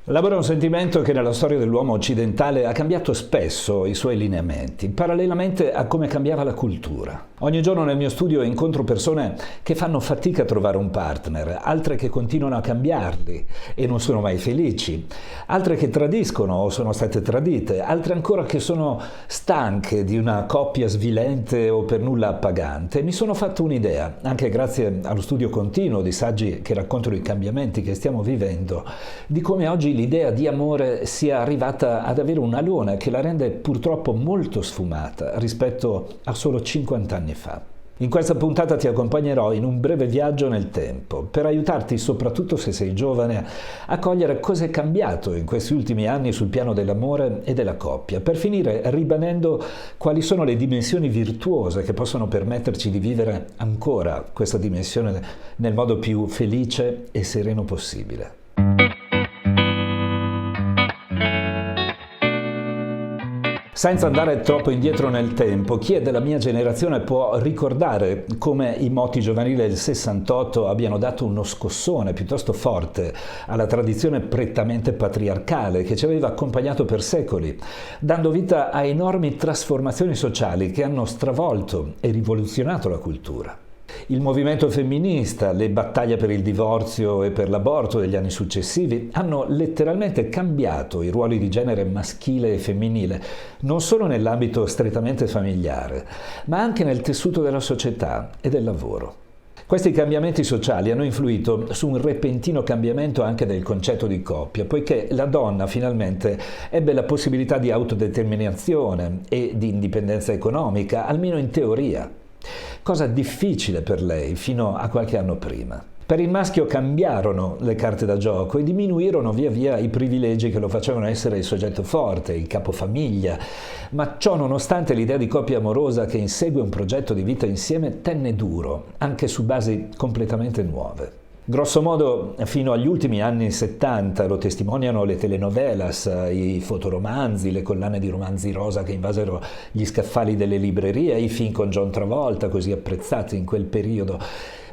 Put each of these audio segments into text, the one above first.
L'amore è un sentimento che nella storia dell'uomo occidentale ha cambiato spesso i suoi lineamenti, parallelamente a come cambiava la cultura. Ogni giorno nel mio studio incontro persone che fanno fatica a trovare un partner, altre che continuano a cambiarli e non sono mai felici, altre che tradiscono o sono state tradite, altre ancora che sono stanche di una coppia svilente o per nulla appagante. Mi sono fatto un'idea, anche grazie allo studio continuo di saggi che raccontano i cambiamenti che stiamo vivendo, di come oggi l'idea di amore sia arrivata ad avere un alone che la rende purtroppo molto sfumata rispetto a solo 50 anni fa. In questa puntata ti accompagnerò in un breve viaggio nel tempo per aiutarti, soprattutto se sei giovane, a cogliere cosa è cambiato in questi ultimi anni sul piano dell'amore e della coppia, per finire ribanendo quali sono le dimensioni virtuose che possono permetterci di vivere ancora questa dimensione nel modo più felice e sereno possibile. Senza andare troppo indietro nel tempo, chi è della mia generazione può ricordare come i moti giovanili del 68 abbiano dato uno scossone piuttosto forte alla tradizione prettamente patriarcale che ci aveva accompagnato per secoli, dando vita a enormi trasformazioni sociali che hanno stravolto e rivoluzionato la cultura. Il movimento femminista, le battaglie per il divorzio e per l'aborto degli anni successivi hanno letteralmente cambiato i ruoli di genere maschile e femminile, non solo nell'ambito strettamente familiare, ma anche nel tessuto della società e del lavoro. Questi cambiamenti sociali hanno influito su un repentino cambiamento anche del concetto di coppia, poiché la donna finalmente ebbe la possibilità di autodeterminazione e di indipendenza economica, almeno in teoria. Cosa difficile per lei fino a qualche anno prima. Per il maschio cambiarono le carte da gioco e diminuirono via via i privilegi che lo facevano essere il soggetto forte, il capofamiglia, ma ciò nonostante l'idea di coppia amorosa che insegue un progetto di vita insieme tenne duro, anche su basi completamente nuove. Grosso modo, fino agli ultimi anni 70 lo testimoniano le telenovelas, i fotoromanzi, le collane di romanzi rosa che invasero gli scaffali delle librerie, i film con John Travolta, così apprezzati in quel periodo.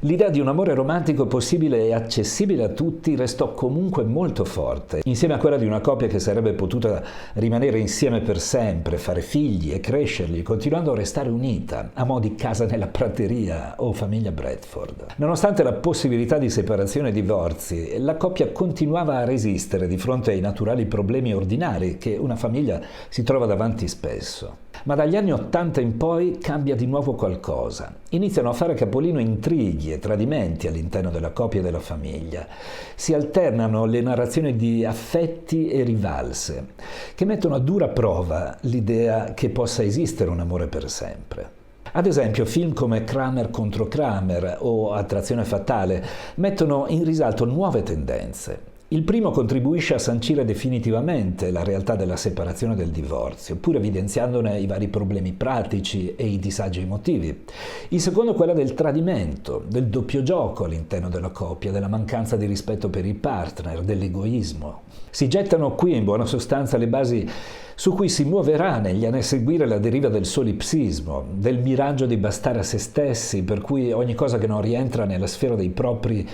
L'idea di un amore romantico possibile e accessibile a tutti restò comunque molto forte, insieme a quella di una coppia che sarebbe potuta rimanere insieme per sempre, fare figli e crescerli, continuando a restare unita, a mo' di Casa nella prateria o famiglia Bradford. Nonostante la possibilità di separazione e divorzi, la coppia continuava a resistere di fronte ai naturali problemi ordinari che una famiglia si trova davanti spesso. Ma dagli anni '80 in poi cambia di nuovo qualcosa. Iniziano a fare capolino intrighi e tradimenti all'interno della coppia e della famiglia. Si alternano le narrazioni di affetti e rivalse, che mettono a dura prova l'idea che possa esistere un amore per sempre. Ad esempio, film come Kramer contro Kramer o Attrazione fatale mettono in risalto nuove tendenze. Il primo contribuisce a sancire definitivamente la realtà della separazione e del divorzio, pur evidenziandone i vari problemi pratici e i disagi emotivi. Il secondo quella del tradimento, del doppio gioco all'interno della coppia, della mancanza di rispetto per il partner, dell'egoismo. Si gettano qui in buona sostanza le basi su cui si muoverà negli anni a seguire la deriva del solipsismo, del miraggio di bastare a se stessi, per cui ogni cosa che non rientra nella sfera dei propri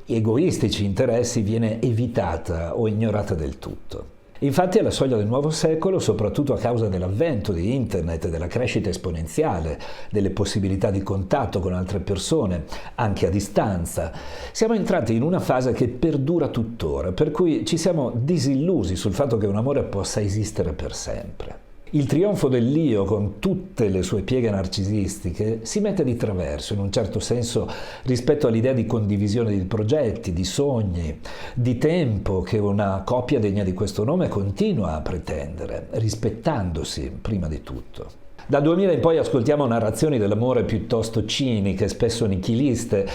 egoistici interessi viene evitata o ignorata del tutto. Infatti alla soglia del nuovo secolo, soprattutto a causa dell'avvento di internet e della crescita esponenziale delle possibilità di contatto con altre persone, anche a distanza, siamo entrati in una fase che perdura tuttora, per cui ci siamo disillusi sul fatto che un amore possa esistere per sempre. Il trionfo dell'io, con tutte le sue pieghe narcisistiche, si mette di traverso in un certo senso rispetto all'idea di condivisione di progetti, di sogni, di tempo che una coppia degna di questo nome continua a pretendere, rispettandosi prima di tutto. Dal 2000 in poi ascoltiamo narrazioni dell'amore piuttosto ciniche, spesso nichiliste,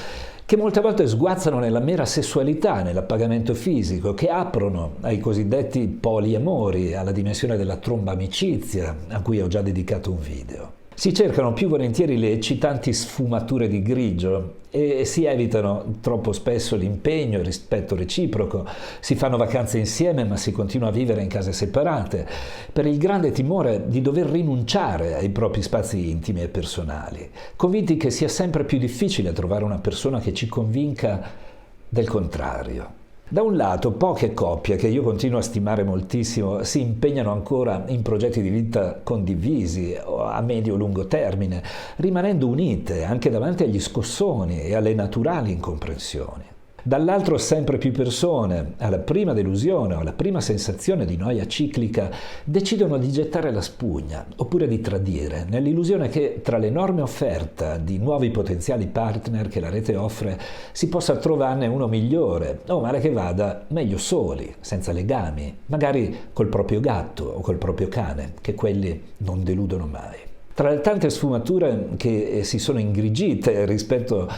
che molte volte sguazzano nella mera sessualità, nell'appagamento fisico, che aprono ai cosiddetti poliamori, alla dimensione della tromba amicizia, a cui ho già dedicato un video. Si cercano più volentieri le eccitanti sfumature di grigio e si evitano troppo spesso l'impegno e il rispetto reciproco, si fanno vacanze insieme ma si continua a vivere in case separate, per il grande timore di dover rinunciare ai propri spazi intimi e personali, convinti che sia sempre più difficile trovare una persona che ci convinca del contrario. Da un lato, poche coppie, che io continuo a stimare moltissimo, si impegnano ancora in progetti di vita condivisi a medio-lungo termine, rimanendo unite anche davanti agli scossoni e alle naturali incomprensioni. Dall'altro, sempre più persone, alla prima delusione o alla prima sensazione di noia ciclica, decidono di gettare la spugna oppure di tradire, nell'illusione che tra l'enorme offerta di nuovi potenziali partner che la rete offre si possa trovarne uno migliore, o male che vada, meglio soli, senza legami, magari col proprio gatto o col proprio cane, che quelli non deludono mai. Tra le tante sfumature che si sono ingrigite rispetto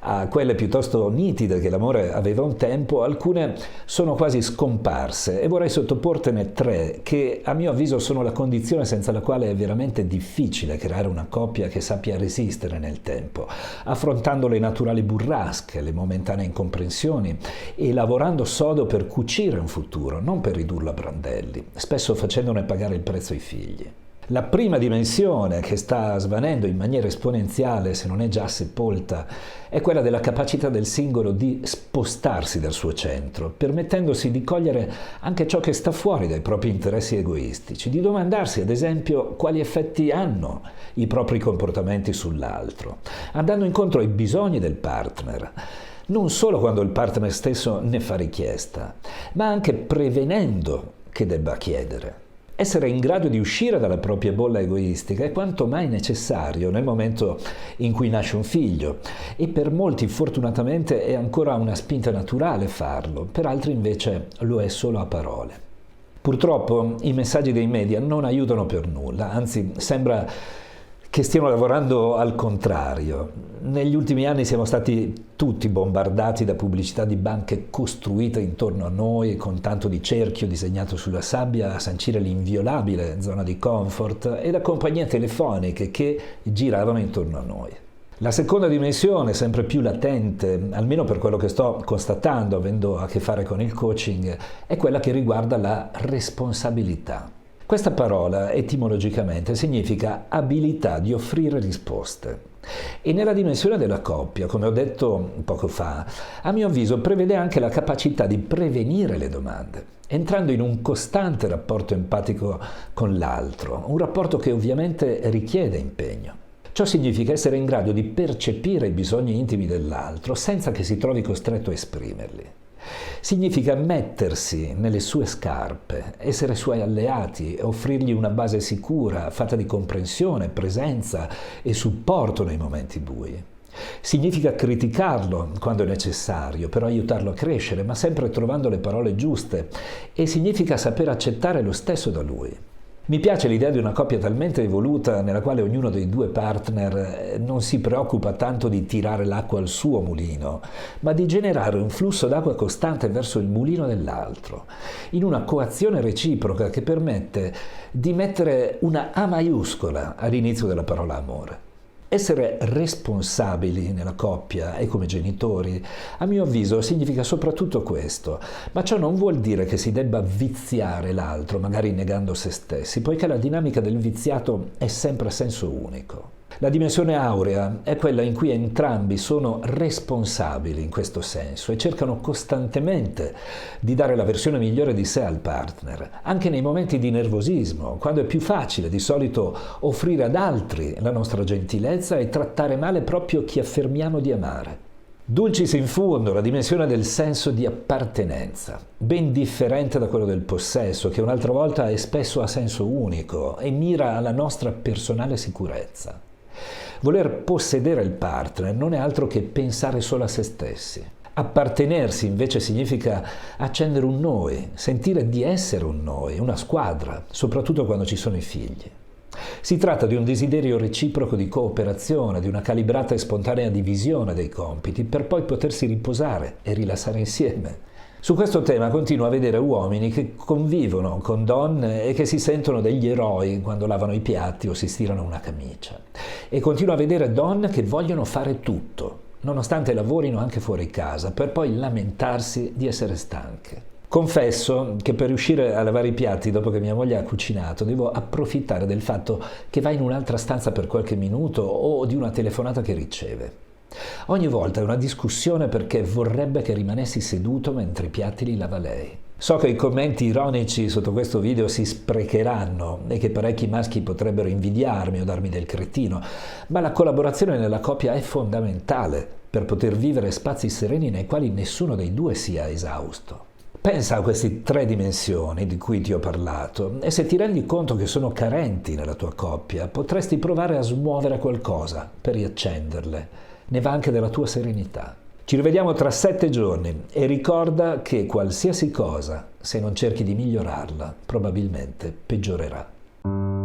a quelle piuttosto nitide che l'amore aveva un tempo, alcune sono quasi scomparse e vorrei sottoportene 3 che a mio avviso sono la condizione senza la quale è veramente difficile creare una coppia che sappia resistere nel tempo, affrontando le naturali burrasche, le momentanee incomprensioni e lavorando sodo per cucire un futuro, non per ridurlo a brandelli, spesso facendone pagare il prezzo ai figli. La prima dimensione, che sta svanendo in maniera esponenziale se non è già sepolta, è quella della capacità del singolo di spostarsi dal suo centro, permettendosi di cogliere anche ciò che sta fuori dai propri interessi egoistici, di domandarsi ad esempio quali effetti hanno i propri comportamenti sull'altro, andando incontro ai bisogni del partner, non solo quando il partner stesso ne fa richiesta, ma anche prevenendo che debba chiedere. Essere in grado di uscire dalla propria bolla egoistica è quanto mai necessario nel momento in cui nasce un figlio e per molti fortunatamente è ancora una spinta naturale farlo, per altri invece lo è solo a parole. Purtroppo i messaggi dei media non aiutano per nulla, anzi sembra che stiano lavorando al contrario. Negli ultimi anni siamo stati tutti bombardati da pubblicità di banche costruite intorno a noi con tanto di cerchio disegnato sulla sabbia a sancire l'inviolabile zona di comfort e da compagnie telefoniche che giravano intorno a noi. La seconda dimensione, sempre più latente, almeno per quello che sto constatando avendo a che fare con il coaching, è quella che riguarda la responsabilità. Questa parola etimologicamente significa abilità di offrire risposte e nella dimensione della coppia, come ho detto poco fa, a mio avviso prevede anche la capacità di prevenire le domande, entrando in un costante rapporto empatico con l'altro, un rapporto che ovviamente richiede impegno. Ciò significa essere in grado di percepire i bisogni intimi dell'altro senza che si trovi costretto a esprimerli. Significa mettersi nelle sue scarpe, essere suoi alleati, offrirgli una base sicura, fatta di comprensione, presenza e supporto nei momenti bui. Significa criticarlo quando è necessario, però aiutarlo a crescere, ma sempre trovando le parole giuste, e significa saper accettare lo stesso da lui. Mi piace l'idea di una coppia talmente evoluta nella quale ognuno dei due partner non si preoccupa tanto di tirare l'acqua al suo mulino, ma di generare un flusso d'acqua costante verso il mulino dell'altro, in una coazione reciproca che permette di mettere una A maiuscola all'inizio della parola amore. Essere responsabili nella coppia e come genitori, a mio avviso, significa soprattutto questo, ma ciò non vuol dire che si debba viziare l'altro, magari negando se stessi, poiché la dinamica del viziato è sempre a senso unico. La dimensione aurea è quella in cui entrambi sono responsabili in questo senso e cercano costantemente di dare la versione migliore di sé al partner, anche nei momenti di nervosismo, quando è più facile di solito offrire ad altri la nostra gentilezza e trattare male proprio chi affermiamo di amare. Dulcis in fundo, la dimensione del senso di appartenenza, ben differente da quello del possesso, che un'altra volta è spesso a senso unico e mira alla nostra personale sicurezza. Voler possedere il partner non è altro che pensare solo a se stessi. Appartenersi invece significa accendere un noi, sentire di essere un noi, una squadra, soprattutto quando ci sono i figli. Si tratta di un desiderio reciproco di cooperazione, di una calibrata e spontanea divisione dei compiti per poi potersi riposare e rilassare insieme. Su questo tema continuo a vedere uomini che convivono con donne e che si sentono degli eroi quando lavano i piatti o si stirano una camicia. E continuo a vedere donne che vogliono fare tutto, nonostante lavorino anche fuori casa, per poi lamentarsi di essere stanche. Confesso che per riuscire a lavare i piatti dopo che mia moglie ha cucinato devo approfittare del fatto che va in un'altra stanza per qualche minuto o di una telefonata che riceve. Ogni volta è una discussione perché vorrebbe che rimanessi seduto mentre i piatti li lava lei. So che i commenti ironici sotto questo video si sprecheranno e che parecchi maschi potrebbero invidiarmi o darmi del cretino, ma la collaborazione nella coppia è fondamentale per poter vivere spazi sereni nei quali nessuno dei due sia esausto. Pensa a queste 3 dimensioni di cui ti ho parlato e se ti rendi conto che sono carenti nella tua coppia, potresti provare a smuovere qualcosa per riaccenderle. Ne va anche della tua serenità. Ci rivediamo tra 7 giorni e ricorda che qualsiasi cosa, se non cerchi di migliorarla, probabilmente peggiorerà.